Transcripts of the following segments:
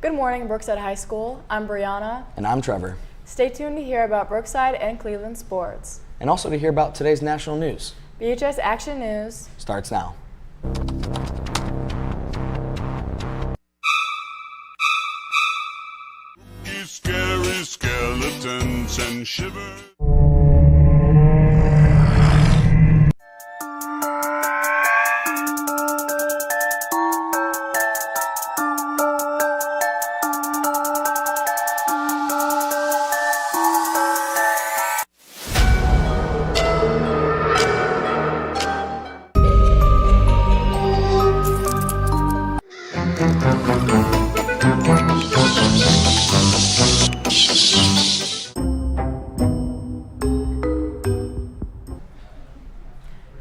Good morning, Brookside High School. I'm Briyanna. And I'm Trevor. Stay tuned to hear about Brookside and Cleveland sports. And also to hear about today's national news. BHS Action News starts now. Scary skeletons and shivers.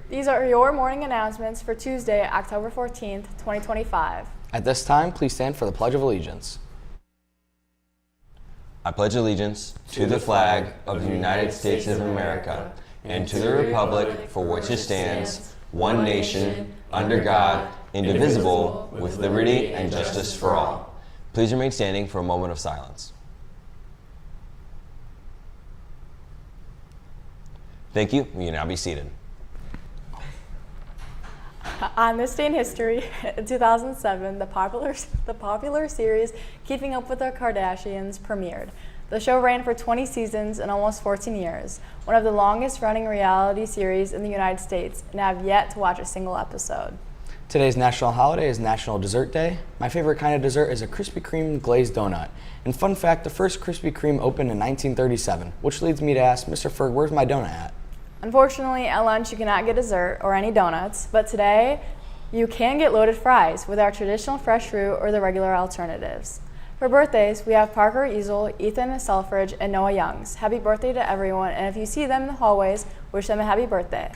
These are your morning announcements for Tuesday, October 14th, 2025. At this time, please stand for the Pledge of Allegiance. I pledge allegiance to the flag of the United States of America and to the republic for which it stands, one nation, under God, indivisible, with liberty and justice for all. Please remain standing for a moment of silence. Thank you. You can now be seated. On this day in history, in 2007, the popular series Keeping Up with the Kardashians premiered. The show ran for 20 seasons and almost 14 years, one of the longest-running reality series in the United States, and I have yet to watch a single episode. Today's national holiday is National Dessert Day. My favorite kind of dessert is a Krispy Kreme glazed donut. And fun fact, the first Krispy Kreme opened in 1937, which leads me to ask, Mr. Ferg, where's my donut at? Unfortunately, at lunch you cannot get dessert or any donuts, but today you can get loaded fries with our traditional fresh fruit or the regular alternatives. For birthdays, we have Parker Easel, Ethan Selfridge, and Noah Youngs. Happy birthday to everyone, and if you see them in the hallways, wish them a happy birthday.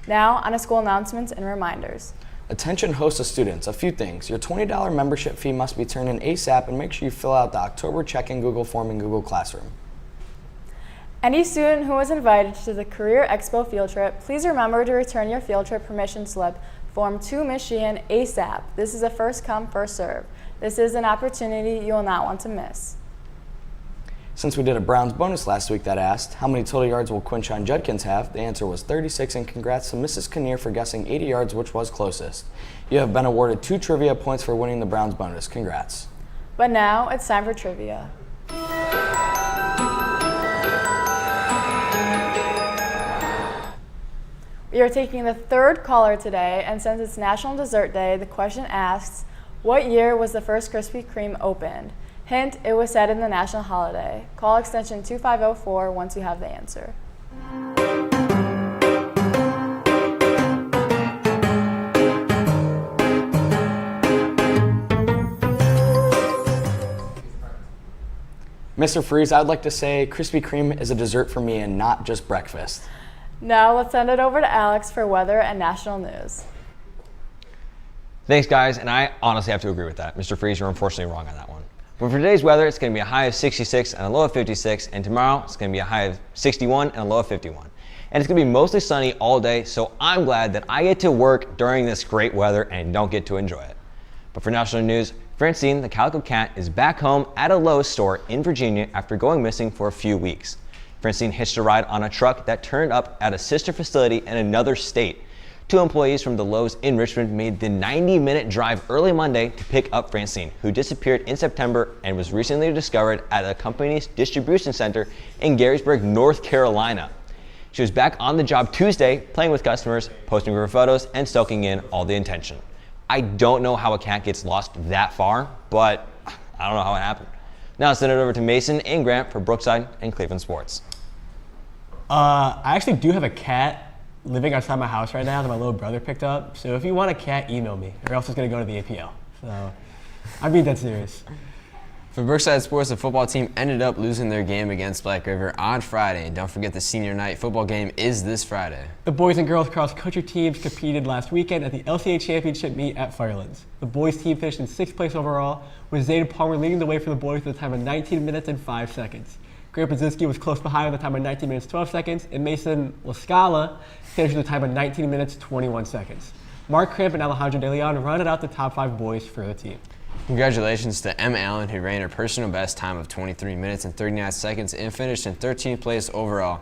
Now, on to school announcements and reminders. Attention hosts of students, a few things. Your $20 membership fee must be turned in ASAP, and make sure you fill out the October check-in Google form in Google Classroom. Any student who was invited to the Career Expo field trip, please remember to return your field trip permission slip form to Miss Sheehan ASAP. This is a first come, first serve. This is an opportunity you will not want to miss. Since we did a Browns bonus last week that asked, how many total yards will Quinshon Judkins have? The answer was 36, and congrats to Mrs. Kinnear for guessing 80 yards, which was closest. You have been awarded 2 trivia points for winning the Browns bonus. Congrats. But now it's time for trivia. We are taking the third caller today, and since it's National Dessert Day, the question asks, what year was the first Krispy Kreme opened? Hint, it was set in the national holiday. Call extension 2504 once you have the answer. Mr. Freeze, I would like to say Krispy Kreme is a dessert for me and not just breakfast. Now let's send it over to Alex for weather and national news. Thanks, guys, and I honestly have to agree with that. Mr. Freeze, you're unfortunately wrong on that one. But for today's weather, it's going to be a high of 66 and a low of 56, and tomorrow it's going to be a high of 61 and a low of 51. And it's going to be mostly sunny all day, so I'm glad that I get to work during this great weather and don't get to enjoy it. But for national news, Francine, the calico cat, is back home at a Lowe's store in Virginia after going missing for a few weeks. Francine hitched a ride on a truck that turned up at a sister facility in another state. 2 employees from the Lowe's in Richmond made the 90-minute drive early Monday to pick up Francine, who disappeared in September and was recently discovered at a company's distribution center in Garysburg, North Carolina. She was back on the job Tuesday, playing with customers, posting her photos, and soaking in all the attention. I don't know how a cat gets lost that far, but I don't know how it happened. Now I'll send it over to Mason and Grant for Brookside and Cleveland Sports. I actually do have a cat living outside my house right now that my little brother picked up. So if you want a cat, email me, or else it's going to go to the APL. So I'm being dead serious. For Brookside Sports, the football team ended up losing their game against Black River on Friday. Don't forget the senior night football game is this Friday. The boys and girls cross country teams competed last weekend at the LCA Championship meet at Firelands. The boys team finished in 6th place overall, with Zayden Palmer leading the way for the boys with a time of 19 minutes and 5 seconds. Grant Brezinski was close behind with a time of 19 minutes 12 seconds, and Mason LaScola finished with a time of 19 minutes 21 seconds. Mark Crimp and Alejandro De Leon rounded out the top 5 boys for the team. Congratulations to Emma Allen, who ran her personal best time of 23 minutes and 39 seconds and finished in 13th place overall.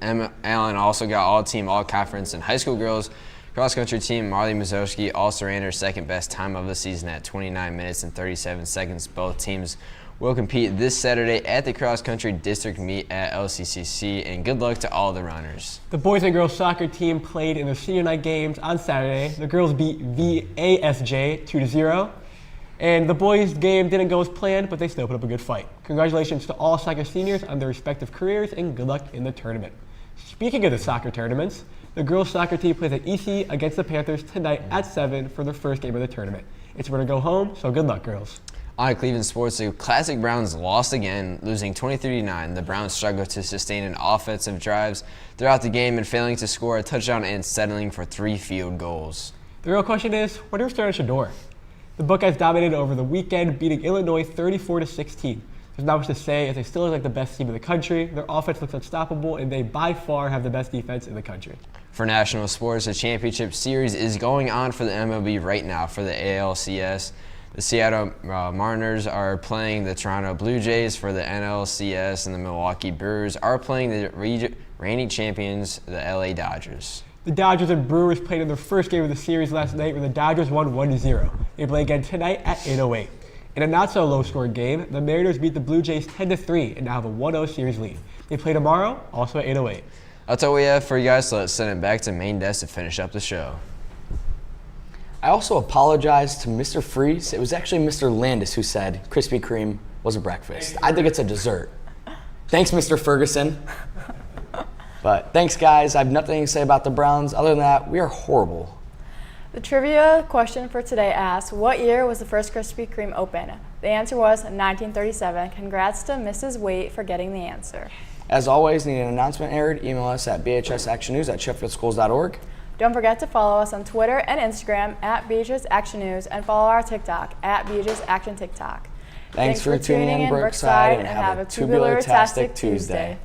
Emma Allen also got all-team, all-conference, and high school girls cross-country team. Marley Mazowski also ran her second best time of the season at 29 minutes and 37 seconds. Both teams will compete this Saturday at the cross-country district meet at LCCC, and good luck to all the runners. The boys and girls soccer team played in the senior night games on Saturday. The girls beat VASJ 2-0. And the boys' game didn't go as planned, but they still put up a good fight. Congratulations to all soccer seniors on their respective careers, and good luck in the tournament. Speaking of the soccer tournaments, the girls' soccer team plays at EC against the Panthers tonight at 7 for their first game of the tournament. It's where to go home, so good luck, girls. On to Cleveland sports, the Classic Browns lost again, losing 23-9. The Browns struggled to sustain an offensive drives throughout the game and failing to score a touchdown and settling for 3 field goals. The real question is, what are starting Shador? The Buckeyes dominated over the weekend, beating Illinois 34-16. There's not much to say, as they still look like the best team in the country. Their offense looks unstoppable, and they by far have the best defense in the country. For national sports, the championship series is going on for the MLB right now for the ALCS. The Seattle Mariners are playing the Toronto Blue Jays for the NLCS, and the Milwaukee Brewers are playing the reigning champions, the LA Dodgers. The Dodgers and Brewers played in their first game of the series last night, where the Dodgers won 1-0. They play again tonight at 8:08. In a not-so-low-scoring game, the Mariners beat the Blue Jays 10-3 and now have a 1-0 series lead. They play tomorrow, also at 8:08. That's all we have for you guys, so let's send it back to main desk to finish up the show. I also apologize to Mr. Freeze. It was actually Mr. Landis who said Krispy Kreme was a breakfast. I think it's a dessert. Thanks, Mr. Ferguson. But thanks, guys. I have nothing to say about the Browns. Other than that, we are horrible. The trivia question for today asks, what year was the first Krispy Kreme open? The answer was 1937. Congrats to Mrs. Waite for getting the answer. As always, need an announcement aired, email us at bhsactionnews@sheffieldschools.org. Don't forget to follow us on Twitter and Instagram at BHS Action News, and follow our TikTok at BHS Action TikTok. Thanks for tuning in, Brookside, and have a tubular-tastic Tuesday.